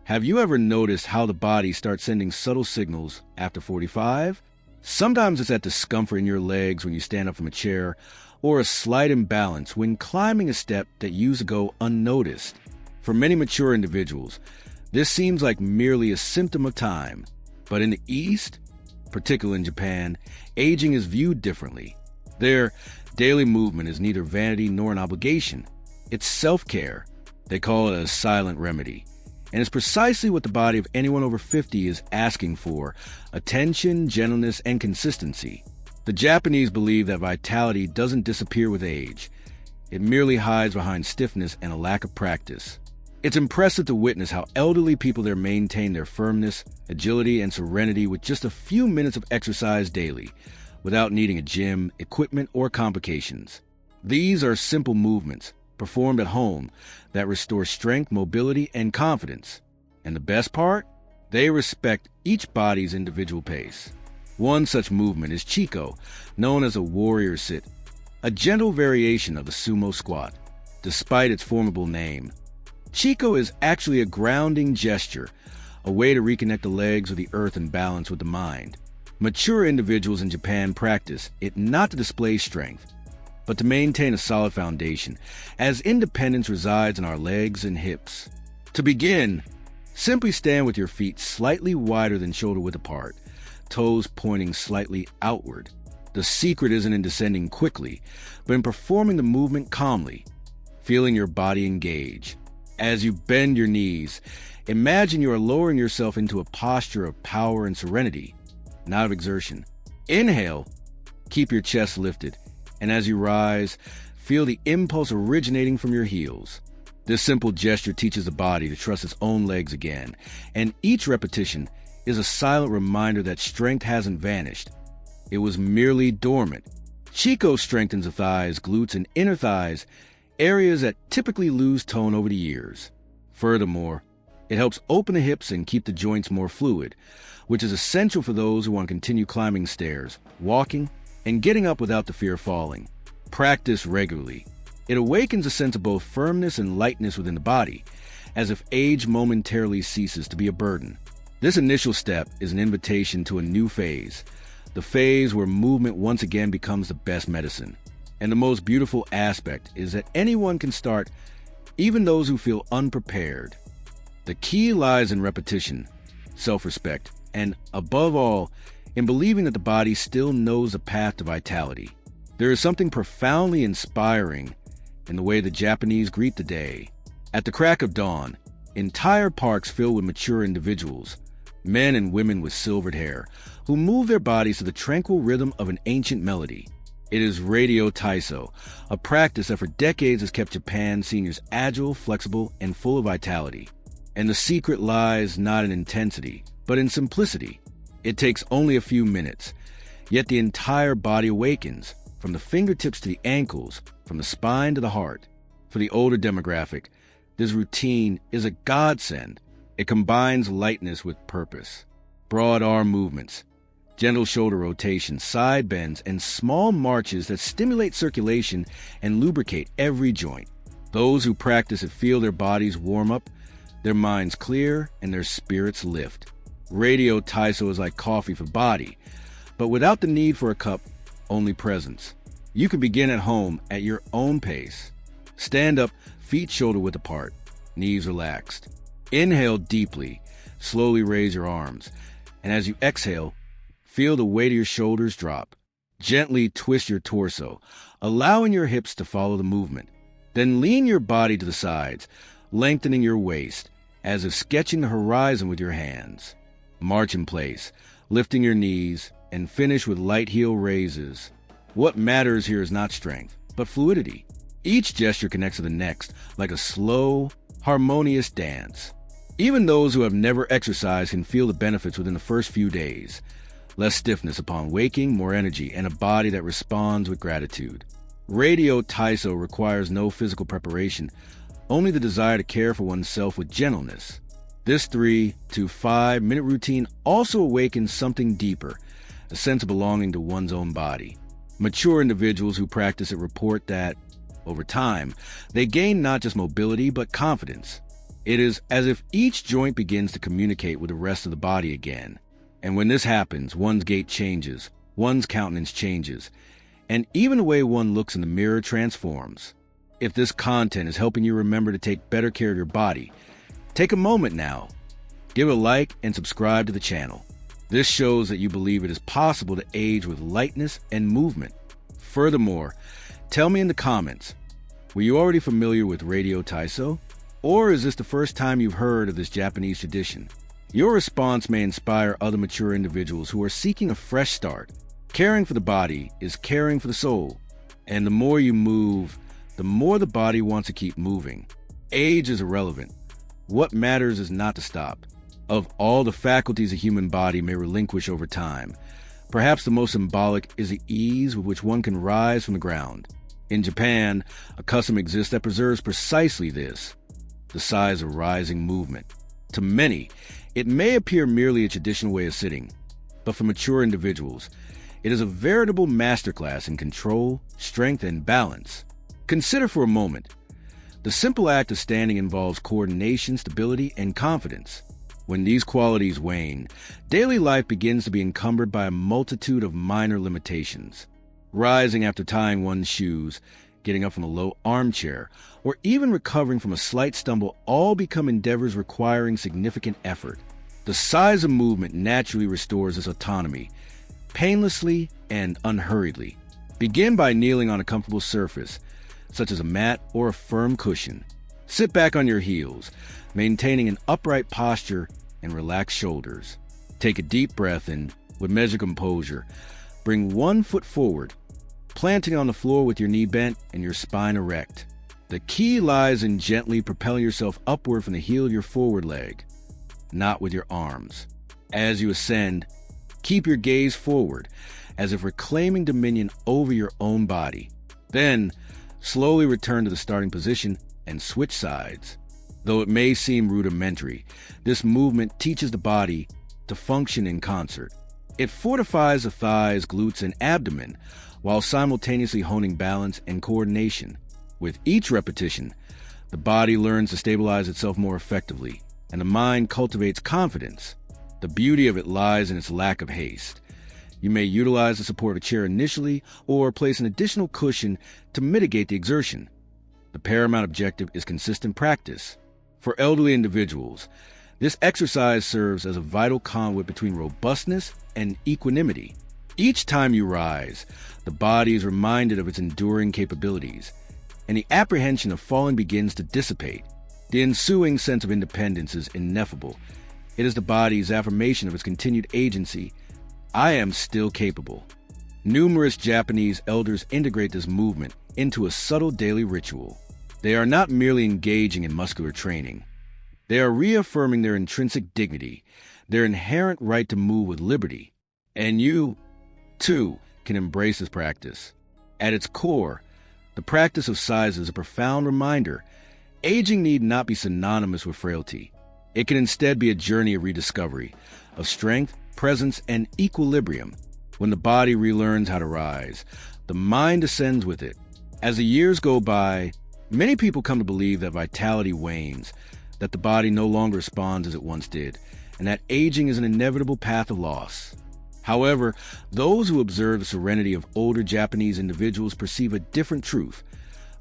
Have you ever noticed how the body starts sending subtle signals after 45? Sometimes it's that discomfort in your legs when you stand up from a chair, or a slight imbalance when climbing a step that used to go unnoticed. For many mature individuals, this seems like merely a symptom of time. But in the East, particularly in Japan, aging is viewed differently. Their daily movement is neither vanity nor an obligation. It's self-care. They call it a silent remedy. And it's precisely what the body of anyone over 50 is asking for: attention, gentleness, and consistency. The Japanese believe that vitality doesn't disappear with age. It merely hides behind stiffness and a lack of practice. It's impressive to witness how elderly people there maintain their firmness, agility, and serenity with just a few minutes of exercise daily, without needing a gym, equipment, or complications. These are simple movements, performed at home, that restore strength, mobility, and confidence. And the best part? They respect each body's individual pace. One such movement is Chiko, known as a warrior sit, a gentle variation of the sumo squat. Despite its formidable name, Chiko is actually a grounding gesture, a way to reconnect the legs with the earth and balance with the mind. Mature individuals in Japan practice it not to display strength, but to maintain a solid foundation, as independence resides in our legs and hips. To begin, simply stand with your feet slightly wider than shoulder width apart, toes pointing slightly outward. The secret isn't in descending quickly, but in performing the movement calmly, feeling your body engage. As you bend your knees, imagine you are lowering yourself into a posture of power and serenity, not of exertion. Inhale, keep your chest lifted, and as you rise, feel the impulse originating from your heels. This simple gesture teaches the body to trust its own legs again, and each repetition is a silent reminder that strength hasn't vanished. It was merely dormant. Chiko strengthens the thighs, glutes, and inner thighs, areas that typically lose tone over the years. Furthermore, it helps open the hips and keep the joints more fluid, which is essential for those who want to continue climbing stairs, walking, and getting up without the fear of falling. Practice regularly. It awakens a sense of both firmness and lightness within the body, as if age momentarily ceases to be a burden. This initial step is an invitation to a new phase, the phase where movement once again becomes the best medicine. And the most beautiful aspect is that anyone can start, even those who feel unprepared. The key lies in repetition, self-respect, and above all, in believing that the body still knows the path to vitality. There is something profoundly inspiring in the way the Japanese greet the day. At the crack of dawn, entire parks fill with mature individuals, men and women with silvered hair, who move their bodies to the tranquil rhythm of an ancient melody. It is radio Taiso, a practice that for decades has kept Japan seniors agile, flexible, and full of vitality. And the secret lies not in intensity, but in simplicity. It takes only a few minutes, yet the entire body awakens, from the fingertips to the ankles, from the spine to the heart. For the older demographic, this routine is a godsend. It combines lightness with purpose. Broad arm movements, gentle shoulder rotations, side bends, and small marches that stimulate circulation and lubricate every joint. Those who practice it feel their bodies warm up, their minds clear, and their spirits lift. Radio Taiso is like coffee for body, but without the need for a cup, only presence. You can begin at home at your own pace. Stand up, feet shoulder width apart, knees relaxed. Inhale deeply, slowly raise your arms, and as you exhale, feel the weight of your shoulders drop. Gently twist your torso, allowing your hips to follow the movement. Then lean your body to the sides, lengthening your waist, as if sketching the horizon with your hands. March in place, lifting your knees, and finish with light heel raises. What matters here is not strength, but fluidity. Each gesture connects to the next, like a slow, harmonious dance. Even those who have never exercised can feel the benefits within the first few days. Less stiffness upon waking, more energy, and a body that responds with gratitude. Radio Taiso requires no physical preparation, only the desire to care for oneself with gentleness. This 3 to 5 minute routine also awakens something deeper, a sense of belonging to one's own body. Mature individuals who practice it report that, over time, they gain not just mobility but confidence. It is as if each joint begins to communicate with the rest of the body again. And when this happens, one's gait changes, one's countenance changes, and even the way one looks in the mirror transforms. If this content is helping you remember to take better care of your body, take a moment now. Give it a like and subscribe to the channel. This shows that you believe it is possible to age with lightness and movement. Furthermore, tell me in the comments, were you already familiar with Radio Taiso? Or is this the first time you've heard of this Japanese tradition? Your response may inspire other mature individuals who are seeking a fresh start. Caring for the body is caring for the soul. And the more you move, the more the body wants to keep moving. Age is irrelevant. What matters is not to stop. Of all the faculties a human body may relinquish over time, perhaps the most symbolic is the ease with which one can rise from the ground. In Japan, a custom exists that preserves precisely this, the size of rising movement. To many, it may appear merely a traditional way of sitting, but for mature individuals, it is a veritable masterclass in control, strength, and balance. Consider for a moment, the simple act of standing involves coordination, stability, and confidence. When these qualities wane, daily life begins to be encumbered by a multitude of minor limitations. Rising after tying one's shoes, getting up from a low armchair, or even recovering from a slight stumble all become endeavors requiring significant effort. The size of movement naturally restores its autonomy, painlessly and unhurriedly. Begin by kneeling on a comfortable surface, such as a mat or a firm cushion. Sit back on your heels, maintaining an upright posture and relaxed shoulders. Take a deep breath and, with measured composure, bring one foot forward, planting on the floor with your knee bent and your spine erect. The key lies in gently propelling yourself upward from the heel of your forward leg, not with your arms. As you ascend, keep your gaze forward, as if reclaiming dominion over your own body. Then, slowly return to the starting position and switch sides. Though it may seem rudimentary, this movement teaches the body to function in concert. It fortifies the thighs, glutes, and abdomen, while simultaneously honing balance and coordination. With each repetition, the body learns to stabilize itself more effectively, and the mind cultivates confidence. The beauty of it lies in its lack of haste. You may utilize the support of a chair initially, or place an additional cushion to mitigate the exertion. The paramount objective is consistent practice. For elderly individuals, this exercise serves as a vital conduit between robustness and equanimity. Each time you rise, the body is reminded of its enduring capabilities, and the apprehension of falling begins to dissipate. The ensuing sense of independence is ineffable. It is the body's affirmation of its continued agency. I am still capable. Numerous Japanese elders integrate this movement into a subtle daily ritual. They are not merely engaging in muscular training. They are reaffirming their intrinsic dignity, their inherent right to move with liberty. And you, too, can embrace this practice. At its core, the practice of Seiza is a profound reminder. Aging need not be synonymous with frailty. It can instead be a journey of rediscovery, of strength, presence, and equilibrium. When the body relearns how to rise, the mind ascends with it. As the years go by, many people come to believe that vitality wanes, that the body no longer responds as it once did, and that aging is an inevitable path of loss. However, those who observe the serenity of older Japanese individuals perceive a different truth.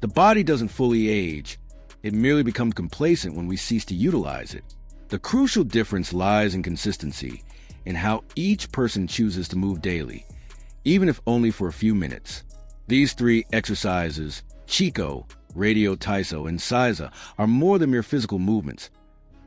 The body doesn't fully age. It merely becomes complacent when we cease to utilize it. The crucial difference lies in consistency, in how each person chooses to move daily, even if only for a few minutes. These three exercises, Chiko, Radio Taiso, and Seiza, are more than mere physical movements.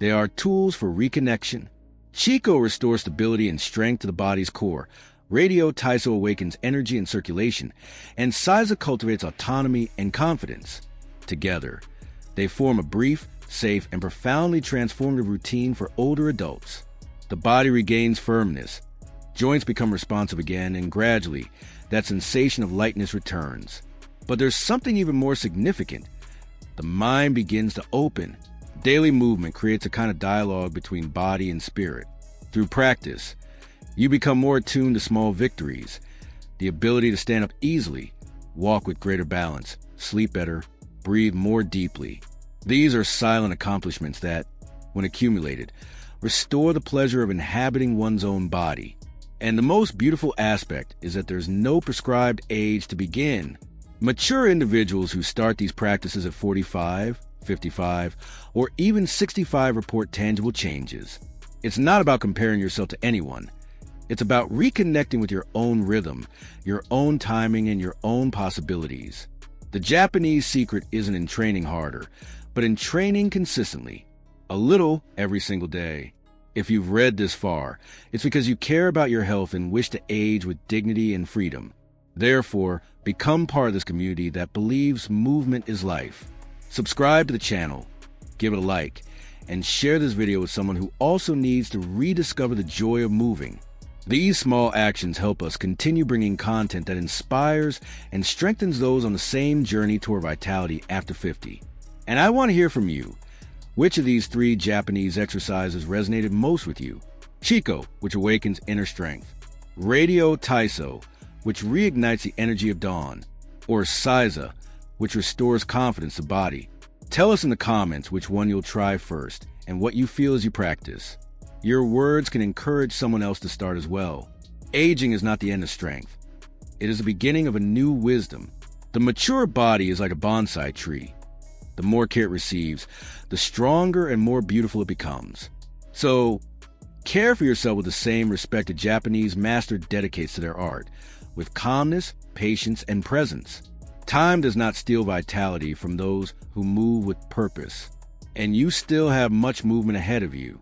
They are tools for reconnection. Chiko restores stability and strength to the body's core. Radio Taiso awakens energy and circulation, and Seiza cultivates autonomy and confidence. Together, they form a brief, safe, and profoundly transformative routine for older adults. The body regains firmness, joints become responsive again, and gradually, that sensation of lightness returns. But there's something even more significant. The mind begins to open. Daily movement creates a kind of dialogue between body and spirit. Through practice, you become more attuned to small victories, the ability to stand up easily, walk with greater balance, sleep better, breathe more deeply. These are silent accomplishments that, when accumulated, restore the pleasure of inhabiting one's own body. And the most beautiful aspect is that there's no prescribed age to begin. Mature individuals who start these practices at 45, 55, or even 65 report tangible changes. It's not about comparing yourself to anyone. It's about reconnecting with your own rhythm, your own timing, and your own possibilities. The Japanese secret isn't in training harder, but in training consistently, a little every single day. If you've read this far, it's because you care about your health and wish to age with dignity and freedom. Therefore, become part of this community that believes movement is life. Subscribe to the channel, give it a like, and share this video with someone who also needs to rediscover the joy of moving. These small actions help us continue bringing content that inspires and strengthens those on the same journey toward vitality after 50. And I want to hear from you. Which of these 3 Japanese exercises resonated most with you? Chiko, which awakens inner strength. Radio Taiso, which reignites the energy of dawn. Or Seiza, which restores confidence to body. Tell us in the comments which one you'll try first and what you feel as you practice. Your words can encourage someone else to start as well. Aging is not the end of strength. It is the beginning of a new wisdom. The mature body is like a bonsai tree. The more care it receives, the stronger and more beautiful it becomes. So, care for yourself with the same respect a Japanese master dedicates to their art, with calmness, patience, and presence. Time does not steal vitality from those who move with purpose, and you still have much movement ahead of you.